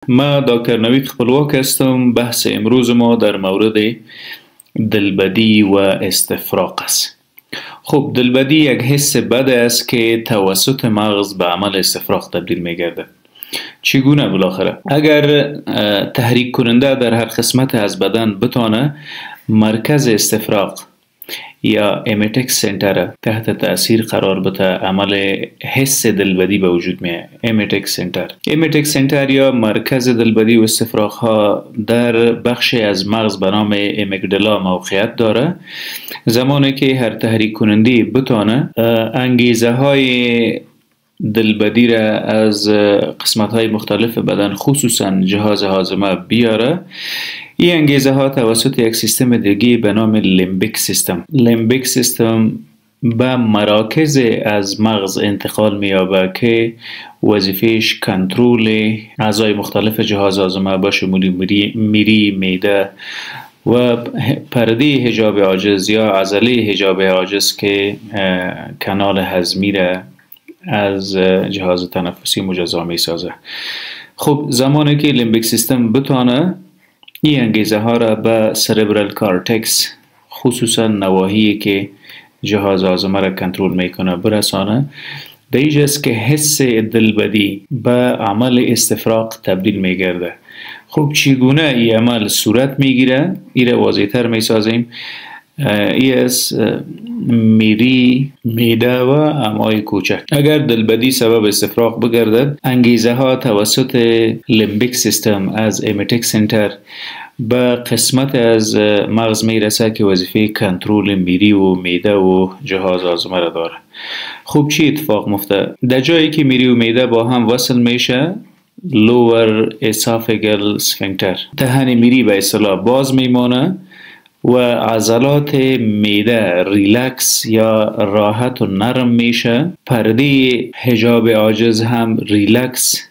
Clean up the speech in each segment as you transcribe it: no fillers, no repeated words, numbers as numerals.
ما دکتر نوید خپلواک هستم. بحث امروز ما در مورد دلبدی و استفراغ است. خب دلبدی یک حس بد است که توسط مغز به عمل استفراغ تبدیل می گرده. چگونه بالاخره؟ اگر تحریک کننده در هر قسمت از بدن بتانه مرکز استفراغ یا امیتک سنتر تحت تأثیر قرار بده، عمل حس دلبدی به وجود میاد. امیتک سنتر یا مرکز دلبدی و استفراغ ها در بخش از مغز به نام امیگدالا موقعیت داره. زمانی که هر تحریک کننده بتانه انگیزه های دلبدی را از قسمت های مختلف بدن خصوصا جهاز هاضمه بیاره، این انگیزه ها توسط یک سیستم دیگه به نام لیمبیک سیستم به مراکز از مغز انتقال می‌یابد که وظیفهش کنترل اعضای مختلف جهاز هاضمه باشه، میری، معده و پرده حجاب عاجز یا عضله حجاب عاجز که کانال هضمی را از جهاز تنفسی مجزا می سازه. خب زمانی که لیمبیک سیستم بتانه این انگیزه ها را به سربرال کارتکس، خصوصا نواحی که جهاز هاضمه را کنترل میکنه، برسانه، به اینجاست که حس دلبدی به عمل استفراغ تبدیل میگرده. خب چگونه این عمل صورت میگیره؟ این را واضح تر میسازیم. ای از میری، معده و امعای کوچک. اگر دلبدی سبب استفراغ بگردد، انگیزه ها توسط لیمبیک سیستم از امیتک سنتر به قسمت از مغز میرسه که وظیفه کنترل میری و معده و جهاز هاضمه را داره. خب چی اتفاق میفته؟ در جایی که میری و معده با هم وصل میشه، لور اسافگل سفنکتر، دهن میری به اصطلاح باز میمانه و عضلات معده ریلکس یا راحت و نرم میشه، پرده حجاب عاجز هم ریلکس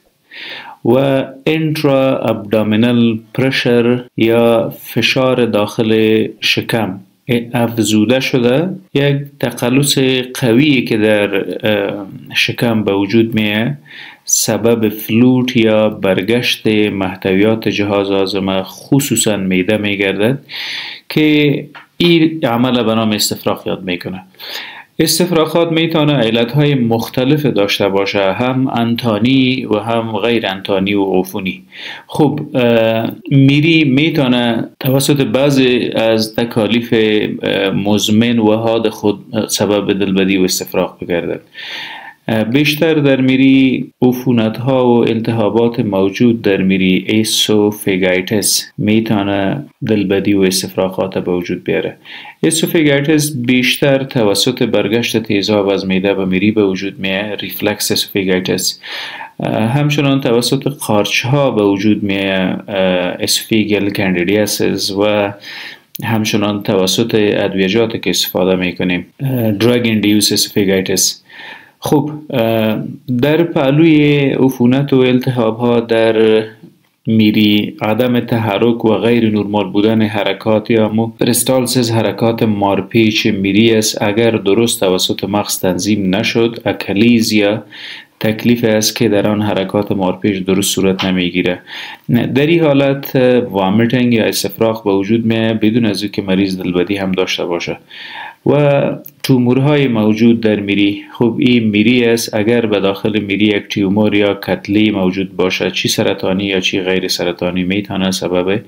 و انترا ابدومینال پرشر یا فشار داخل شکم افزوده شده. یک تقلص قوی که در شکم به وجود میه سبب فلوت یا برگشت محتویات جهاز هاضمه خصوصا معده میگردد که این عمل به نام استفراغ یاد میکنه. استفراغات میتونه علتهای مختلف داشته باشه، هم انتانی و هم غیر انتانی و عفونی. خب میری میتونه توسط بعضی از تکالیف مزمن و حاد خود سبب دلبدی و استفراغ بگردد. بیشتر در میری عفونت ها و التهابات موجود در میری اسوفیگایتس میتونه دلبدی و استفراغات به وجود بیاره. اسوفیگایتس بیشتر توسط برگشت تیزاب از معده به میری به وجود میاد، ریفلکس اسوفیگایتس. همچنان توسط قارچ ها به وجود میاد، اسوفیگل کاندیدیاسیس، و همچنان توسط ادویجاتی که استفاده میکنیم، دراگ اندیوس اسوفیگایتس. خب در پهلوی عفونت و التهاب ها در میری، عدم تحرک و غیر نرمال بودن حرکات یا پرستالسیس، حرکات مارپیچ میری است اگر درست توسط مغز تنظیم نشد. اکلیزیا تکلیف است که در آن حرکات مارپیچ درست صورت نمیگیره. در این حالت وامیتینگ یا استفراغ به وجود میاد بدون از اینکه مریض دلبدی هم داشته باشه. و تومورهای موجود در میری، خب این میری است اگر به داخل میری یک تیومور یا کتله موجود باشه، چی سرطانی یا چی غیر سرطانی، میتونه سبب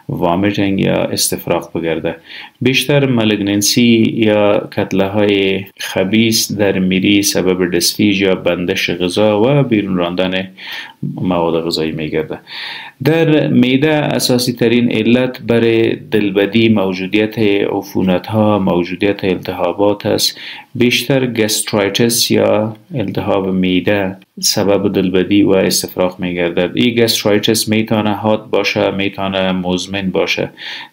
وامیتینگ یا استفراغ بگرده. بیشتر مالگننسی یا کتله های خبیث در میری سبب دسفیژ یا بندش غذا و بیرون راندن مواد غذایی میگرده. در معده اساسی ترین علت برای دلبدی موجودیت عفونت ها، موجودیت التهابات است. بیشتر گسترایتس یا التهاب معده سبب دلبدی و استفراغ میگردد. این گسترایتس میتونه حاد باشه، میتونه مزمن باشه.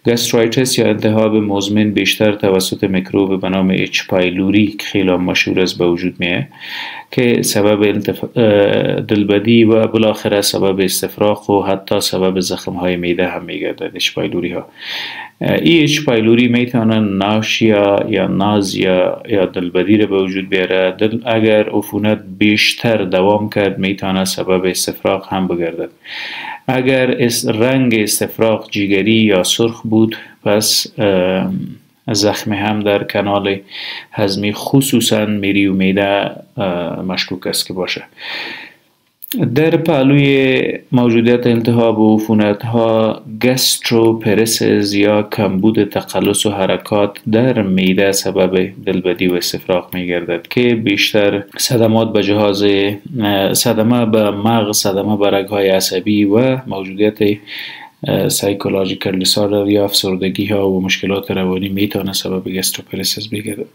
گسترایتس یا التهاب مزمن بیشتر توسط میکروب به نام اچ پایلوری که خیلی مشهور است به وجود میاد که سبب دلبدی و بالاخره سبب استفراغ و حتی سبب زخم های معده هم میگردد. اچ پایلوری ها، اچ پایلوری میتونه ناشیا یا نازیا یا دلبدی رو به وجود بیاره. اگر عفونت بیشتر دوام کرد میتونه سبب استفراغ هم بگردد. اگر رنگ استفراغ جگری یا سرخ بود پس زخم هم در کانال هضمی خصوصا میری و معده مشکوک است که باشه. در پهلوی موجودیت التهاب و عفونت ها گستروپرسز یا کمبود تقلص و حرکات در معده سبب دلبدی و استفراغ می گردد که بیشتر صدمات به جهاز صدمه به مغز، صدمه به رگ‌های عصبی و موجودیت سایکولوژیکال دیساردر یا افسردگی ها و مشکلات روانی میتونه سبب گستروپرسز بگیرد.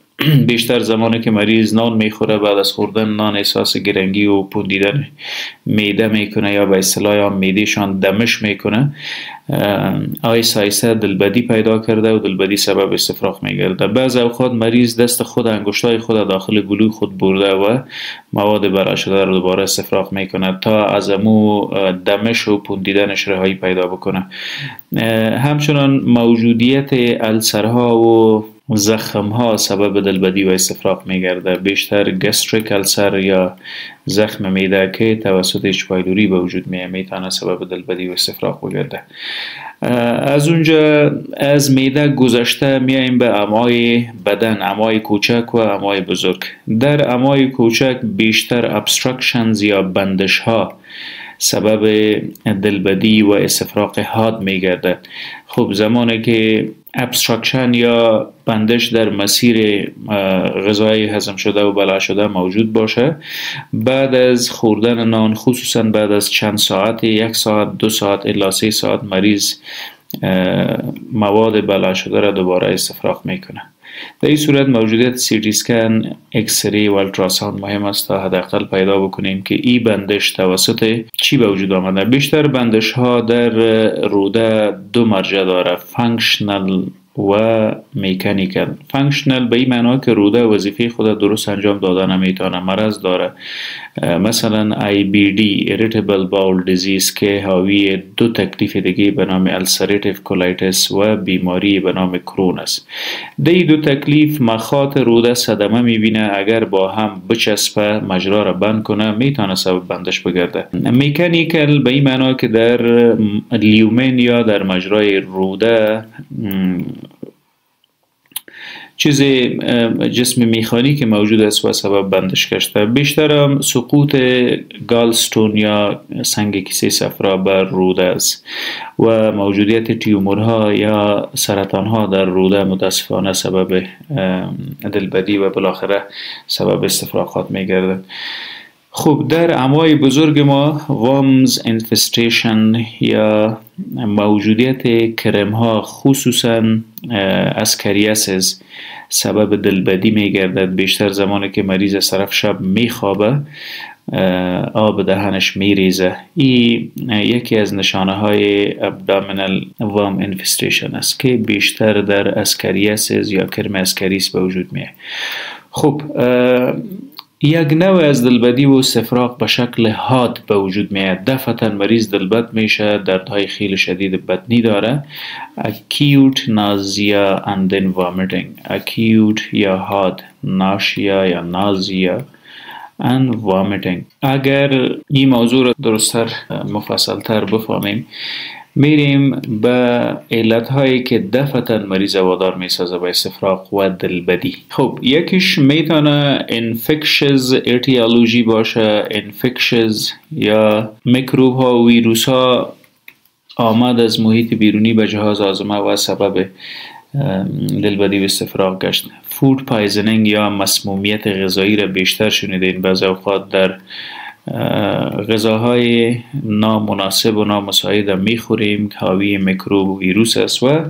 بیشتر زمانی که مریض نان میخوره، بعد از خوردن نان احساس گرنگی و پوندیدن معده میکنه یا به اصطلاح معدهشان دمش میکنه، آیسته آیسته دلبدی پیدا کرده و دلبدی سبب استفراغ میگرده. بعض اوقات مریض دست خود، انگشتای خود داخل گلوی خود برده و مواد بلع شده رو دوباره استفراغ میکنه تا از امو دمش و پوندیدنش رهایی پیدا بکنه. همچنان موجودیت السرها و زخم ها سبب دلبدی و استفراغ میگرده. بیشتر گستریک السر یا زخم معده که توسط اچ پایلوری به وجود میتونه سبب دلبدی و استفراغ بگرده. از اونجا از معده گذشته میایم به امعای بدن، امعای کوچک و امعای بزرگ. در امعای کوچک بیشتر ابستراکشنز یا بندش ها سبب دلبدی و استفراغ حاد میگرده. خب زمانی که ابستراکشن یا بندش در مسیر غذای هضم شده و بلع شده موجود باشه، بعد از خوردن نان، خصوصا بعد از چند ساعت، 1 ساعت 2 ساعت الی 3 ساعت، مریض مواد بلع شده را دوباره استفراغ میکنه. در این صورت موجودیت سی تی اسکن، اکس ری و التراساوند مهم است تا حداقل پیدا بکنیم که این بندش توسط چی به وجود آمده. بیشتر بندش ها در روده 2 مرجع داره، فانکشنال و میکانیکل. فانکشنال به این معنی که روده وظیفه خود درست انجام داده نمیتونه، مرض داره، مثلا IBD Irritable Bowel Disease که حاوی 2 تکلیف دیگه به نام Ulcerative Colitis و بیماری به نام کرون است. دی 2 تکلیف مخاط روده صدمه میبینه، اگر با هم بچسبه مجرا را بند کنه میتونه سبب بندش بگرده. میکانیکل به این معنی که در لیومن یا در مجرای روده چیز جسم میخانی که موجود است و سبب بندش گشته. بیشتر سقوط گالستون یا سنگ کیسه صفرا بر روده است و موجودیت تیومورها یا سرطانها در روده متاسفانه سبب دلبدی و بالاخره سبب استفراغات میگردد. خب در امعای بزرگ ما وامز انفستیشن یا موجودیت کرم ها، خصوصا اسکاریاسیس، سبب دلبدی میگردد. بیشتر زمانی که مریض طرف شب میخوابه آب دهنش میریزه. این یکی از نشانه های ابدامینال وام انفستیشن است که بیشتر در اسکاریاسیس یا کرم اسکاریس به وجود میاد. خب یک نوع از دلبدی و استفراغ به شکل حاد به وجود میاد. دفعتا مریض دلبد میشه، دردهای خیلی شدید بدنی داره، acute nausea and then vomiting. acute یا حاد، ناشیا یا نازیا and vomiting. اگر این موضوع را درست‌تر مفصل‌تر بفهمیم، میریم به علت‌هایی که دفعتاً مریض وادار میسازه به استفراغ و دلبدی. خب یکیش میتونه انفکشز ارتیالوژی باشه. انفکشز یا میکروب ها و ویروس ها آمد از محیط بیرونی به جهاز هاضمه و سبب دلبدی و استفراغ گشت. فود پایزنینگ یا مسمومیت غذایی را بیشتر شنیدین. بعضی اوقات در غذاهای نامناسب و نامساعد میخوریم که حاوی میکروب و ویروس است و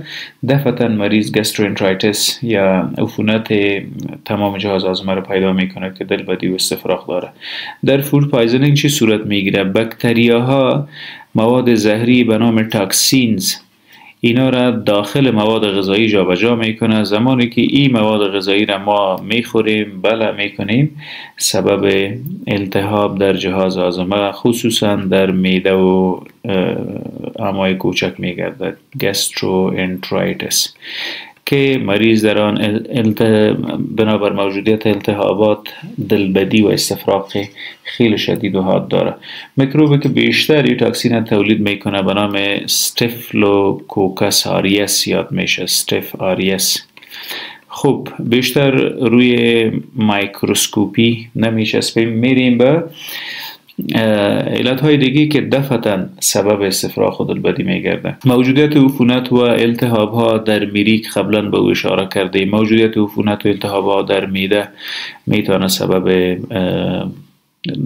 دفعتا مریض گسترونترایتس یا عفونت تمام جهاز هاضمه را پیدا میکنه که دلبدی و استفراغ داره. در فود پایزنینگ چی صورت میگیره؟ بکتریاها مواد زهری به نام تاکسینز اینا را داخل مواد غذایی جابجا میکنه. زمانی که این مواد غذایی را ما میخوریم، بلع میکنیم، سبب التهاب در جهاز هاضمه خصوصا در معده و امعای کوچک میگردد، گستروانترایتس. که مریض در آن بنابر موجودیت التهابات دلبدی و استفراغ خیلی شدید و حاد داره. میکروبی که بیشتر این تاکسین تولید میکنه به نام استفلوکوکس آریس یاد میشه، استف آریس. خب بیشتر روی میکروسکوپی نمیچسبیم، میریم به علت های دیگه که دفعتا سبب استفراغ و دلبدی میگرده. موجودیت عفونت و التهاب ها در میری که قبلا به او اشاره کرده، موجودیت عفونت و التهاب ها در میده میتونه سبب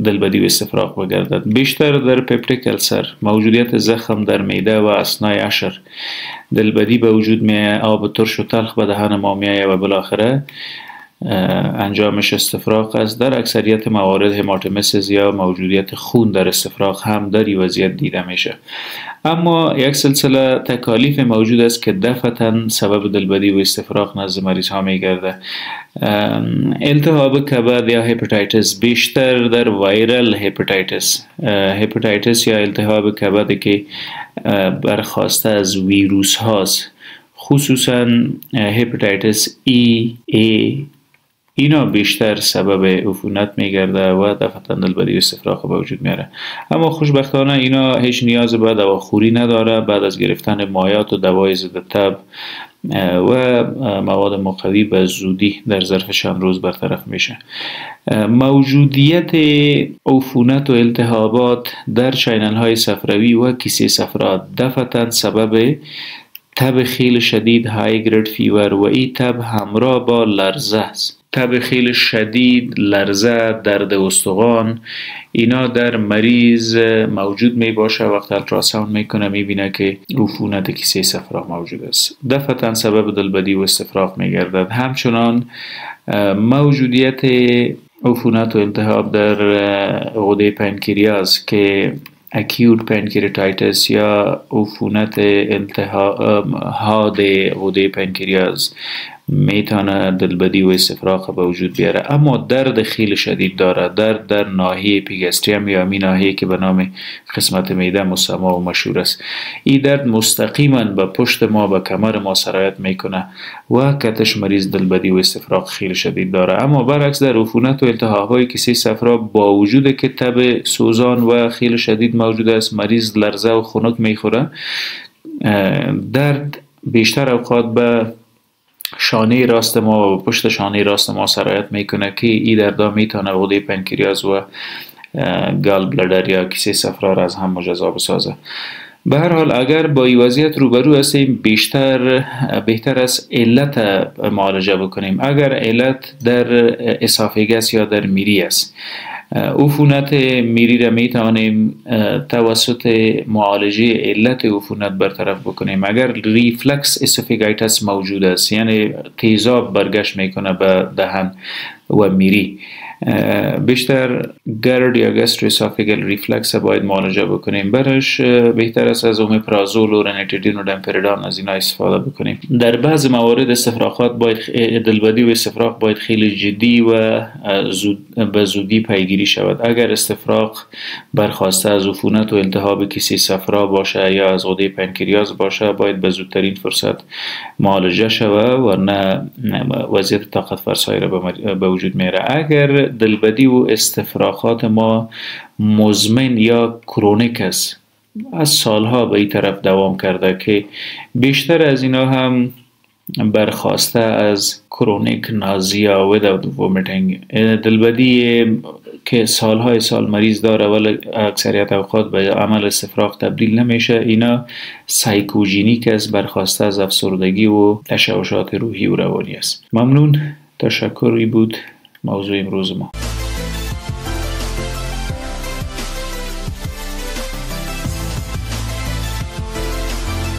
دلبدی و استفراغ بگردد. بیشتر در پپتیک السر، موجودیت زخم در معده و اثنای عشر، دلبدی به وجود میآید، آب ترش و تلخ به دهان ما میآید و بالاخره انجامش استفراغ است. در اکثریت موارد هماتومسیس یا موجودیت خون در استفراغ هم در این وضعیت دیده میشه. اما یک سلسله تکالیف موجود است که دفعتا سبب دلبدی و استفراغ نزد مریض ها میگرده. التهاب کبد یا هپاتیتس، بیشتر در وایرال هپاتیتس یا التهاب کبد که برخواسته از ویروس هاست، خصوصا هپاتیتس ای، اینا بیشتر سبب عفونت میگرده و دفعتا دلبدی و استفراغ به وجود میاره. اما خوشبختانه اینا هیچ نیاز به دواخوری نداره. بعد از گرفتن مایات و دوای ضد تب و مواد مقوی به زودی در ظرف چند روز برطرف میشه. موجودیت عفونت و التهابات در چینل های صفراوی و کیسه صفرا دفعتا سبب تب خیلی شدید، های گرید فیور، و این تب همراه با لرزه است. تب خیلی شدید، لرزه، درد استخوان، اینا در مریض موجود می باشه. وقت التراساوند میکنه میبینه که عفونت کیسه صفرا موجود است، دفعتا سبب دلبدی و استفراغ میگردد. همچنان موجودیت عفونت و التهاب در غده پنکریاس که اکیوت پنکریاتایتس یا عفونت حاد غده پنکریاس میتونه دلبدی و استفراغ به وجود بیاره. اما درد خیلی شدید داره، درد در ناحیه اپیگاستریوم یا می ناحیه که به نام قسمت معده مسمى و مشهور است. این درد مستقیما به پشت ما، به کمر ما سرایت میکنه و کتش مریض دلبدی و استفراغ خیلی شدید داره. اما برعکس در عفونت و التهاب‌های کیسه صفرا با وجود که تب سوزان و خیلی شدید موجود است، مریض لرزه و خنک میخوره، درد بیشتر اوقات به شانه راست ما و پشت شانه راست ما سرایت میکنه که این دردا میتونه غده پنکریاس و گال بلادر یا کیسه صفرا را از هم مجزا بسازه. به هر حال اگر با این وضعیت روبرو هستیم، بهتر است علت معالجه بکنیم. اگر علت در اسافیگاس یا در میری است، عفونت میری را می توانیم توسط معالجه علت عفونت برطرف بکنیم. اگر ریفلکس اسوفیگایتس موجود است، یعنی تیزاب برگشت میکنه به دهن و میری، بیشتر گرد یا گاسترواسوفیگال ریفلکس باید معالجه بکنیم. برش بهتر است از اومیپرازول و رنیتیدین و دمپریدان از اینا استفاده بکنیم. در بعض موارد استفراغات باید دلبدی و استفراغ باید خیلی جدی و به زودی پیگیری شود. اگر استفراغ برخواسته از عفونت و التهاب کیسه صفرا باشه یا از غده پنکریاس باشه، باید به زودترین فرصت معالجه شود و نه وضعیت طاقت فرسایی را به وجود میاره. اگر دلبدی و استفراغات ما مزمن یا کرونیک است، از سالها به این طرف دوام کرده که بیشتر از اینا هم برخواسته از کرونیک نازیا without vomiting، دلبدی که سالهای سال مریض داره ولی اکثریت اوقات به عمل استفراغ تبدیل نمیشه، اینا سایکوژینیک است، برخواسته از افسردگی و تشوشات روحی و روانی است. ممنون، تشکری بود موضوع امروز ما.